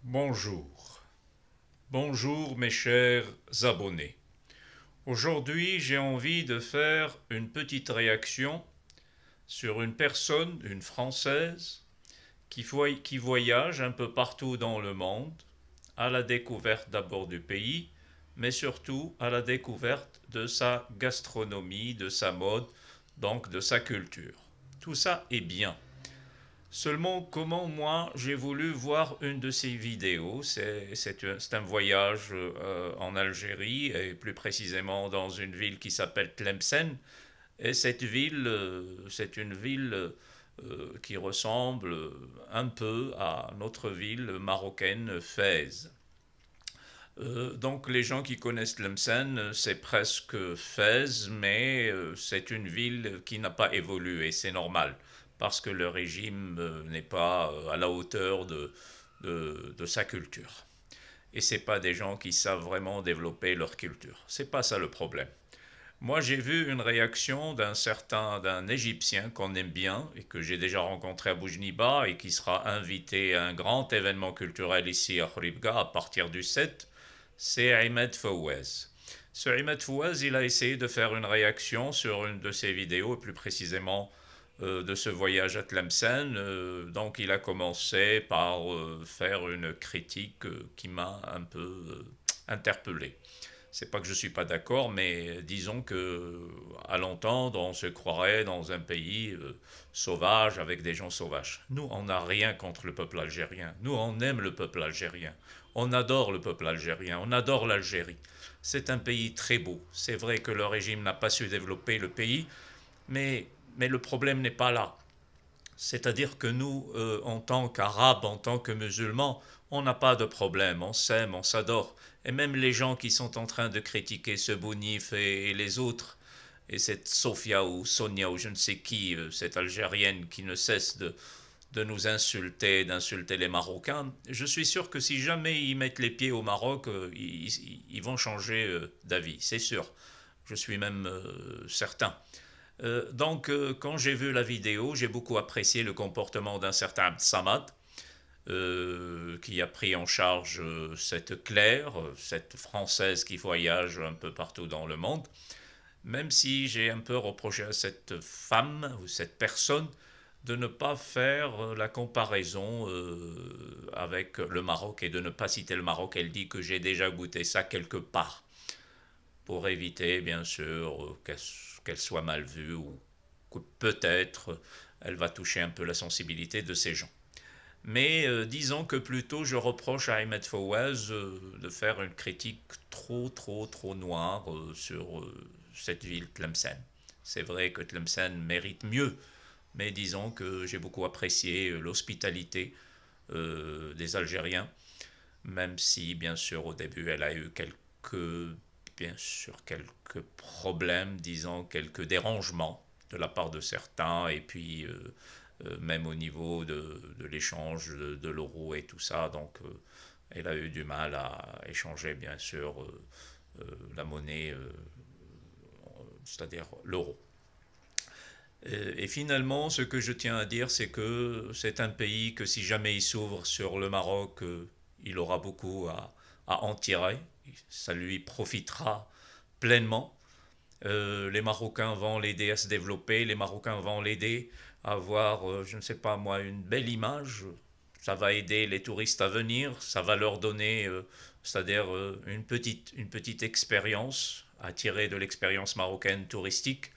Bonjour. Bonjour mes chers abonnés. Aujourd'hui, j'ai envie de faire une petite réaction sur une personne, une Française, qui voyage un peu partout dans le monde, à la découverte d'abord du pays, mais surtout à la découverte de sa gastronomie, de sa mode, donc de sa culture. Tout ça est bien. Seulement, comment moi j'ai voulu voir une de ces vidéos, c'est un voyage en Algérie et plus précisément dans une ville qui s'appelle Tlemcen. Et cette ville, c'est une ville qui ressemble un peu à notre ville marocaine Fès. Donc les gens qui connaissent Tlemcen, c'est presque Fès, mais c'est une ville qui n'a pas évolué, c'est normal, parce que le régime n'est pas à la hauteur de sa culture. Et c'est pas des gens qui savent vraiment développer leur culture. C'est pas ça le problème. Moi, j'ai vu une réaction d'un Égyptien qu'on aime bien et que j'ai déjà rencontré à Boujniba et qui sera invité à un grand événement culturel ici à Khouribga à partir du 7, c'est Ahmed Fawaz. Ce Ahmed Fawaz, il a essayé de faire une réaction sur une de ses vidéos, et plus précisément de ce voyage à Tlemcen. Donc il a commencé par faire une critique qui m'a un peu interpellé. C'est pas que je suis pas d'accord, mais disons que à l'entendre, on se croirait dans un pays sauvage avec des gens sauvages. Nous, on n'a rien contre le peuple algérien. Nous, on aime le peuple algérien. On adore le peuple algérien. On adore l'Algérie. C'est un pays très beau. C'est vrai que le régime n'a pas su développer le pays, mais le problème n'est pas là. C'est-à-dire que nous, en tant qu'Arabes, en tant que musulmans, on n'a pas de problème, on s'aime, on s'adore. Et même les gens qui sont en train de critiquer ce Bounif et les autres, et cette Sofia ou Sonia ou je ne sais qui, cette Algérienne qui ne cesse de nous insulter, d'insulter les Marocains, je suis sûr que si jamais ils mettent les pieds au Maroc, ils vont changer d'avis, c'est sûr. Je suis même certain. Quand j'ai vu la vidéo, j'ai beaucoup apprécié le comportement d'un certain Samad, qui a pris en charge cette Claire, cette Française qui voyage un peu partout dans le monde, même si j'ai un peu reproché à cette femme ou cette personne de ne pas faire la comparaison avec le Maroc et de ne pas citer le Maroc. Elle dit que j'ai déjà goûté ça quelque part, pour éviter bien sûr qu'elle soit mal vue ou que peut-être elle va toucher un peu la sensibilité de ces gens. Mais disons que plutôt je reproche à Ahmed Fawaz de faire une critique trop noire sur cette ville Tlemcen. C'est vrai que Tlemcen mérite mieux, mais disons que j'ai beaucoup apprécié l'hospitalité des Algériens, même si bien sûr au début elle a eu bien sûr quelques problèmes, disons quelques dérangements de la part de certains, et puis même au niveau de l'échange de l'euro et tout ça. Donc, elle a eu du mal à échanger, bien sûr, la monnaie, c'est-à-dire l'euro. Et finalement, ce que je tiens à dire, c'est que c'est un pays que si jamais il s'ouvre sur le Maroc, il aura beaucoup à en tirer. Ça lui profitera pleinement. Les Marocains vont l'aider à se développer, les Marocains vont l'aider à avoir, je ne sais pas moi, une belle image. Ça va aider les touristes à venir, ça va leur donner, c'est-à-dire une petite expérience à tirer de l'expérience marocaine touristique.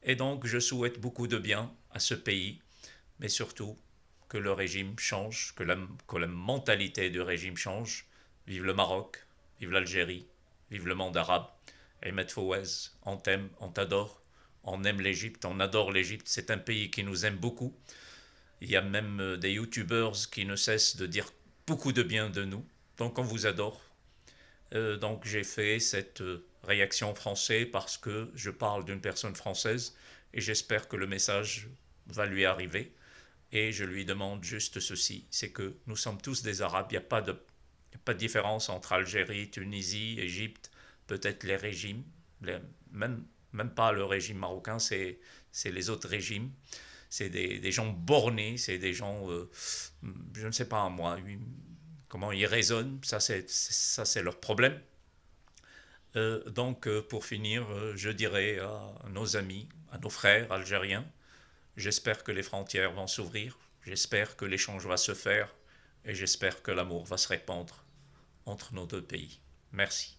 Et donc, je souhaite beaucoup de bien à ce pays, mais surtout que le régime change, que la mentalité du régime change. Vive le Maroc, vive l'Algérie, vive le monde arabe. Ahmed Fawaz, on t'aime, on t'adore, on aime l'Égypte, on adore l'Égypte, c'est un pays qui nous aime beaucoup. Il y a même des youtubeurs qui ne cessent de dire beaucoup de bien de nous, donc on vous adore. Donc j'ai fait cette réaction française parce que je parle d'une personne française et j'espère que le message va lui arriver. Et je lui demande juste ceci, c'est que nous sommes tous des Arabes, il n'y a pas de différence entre Algérie, Tunisie, Égypte, peut-être les régimes, les- même, même pas le régime marocain, c'est les autres régimes. C'est des gens bornés, c'est des gens, je ne sais pas moi, comment ils raisonnent, ça c'est leur problème. Donc pour finir, je dirais à nos amis, à nos frères algériens, j'espère que les frontières vont s'ouvrir, j'espère que l'échange va se faire et j'espère que l'amour va se répandre entre nos deux pays. Merci.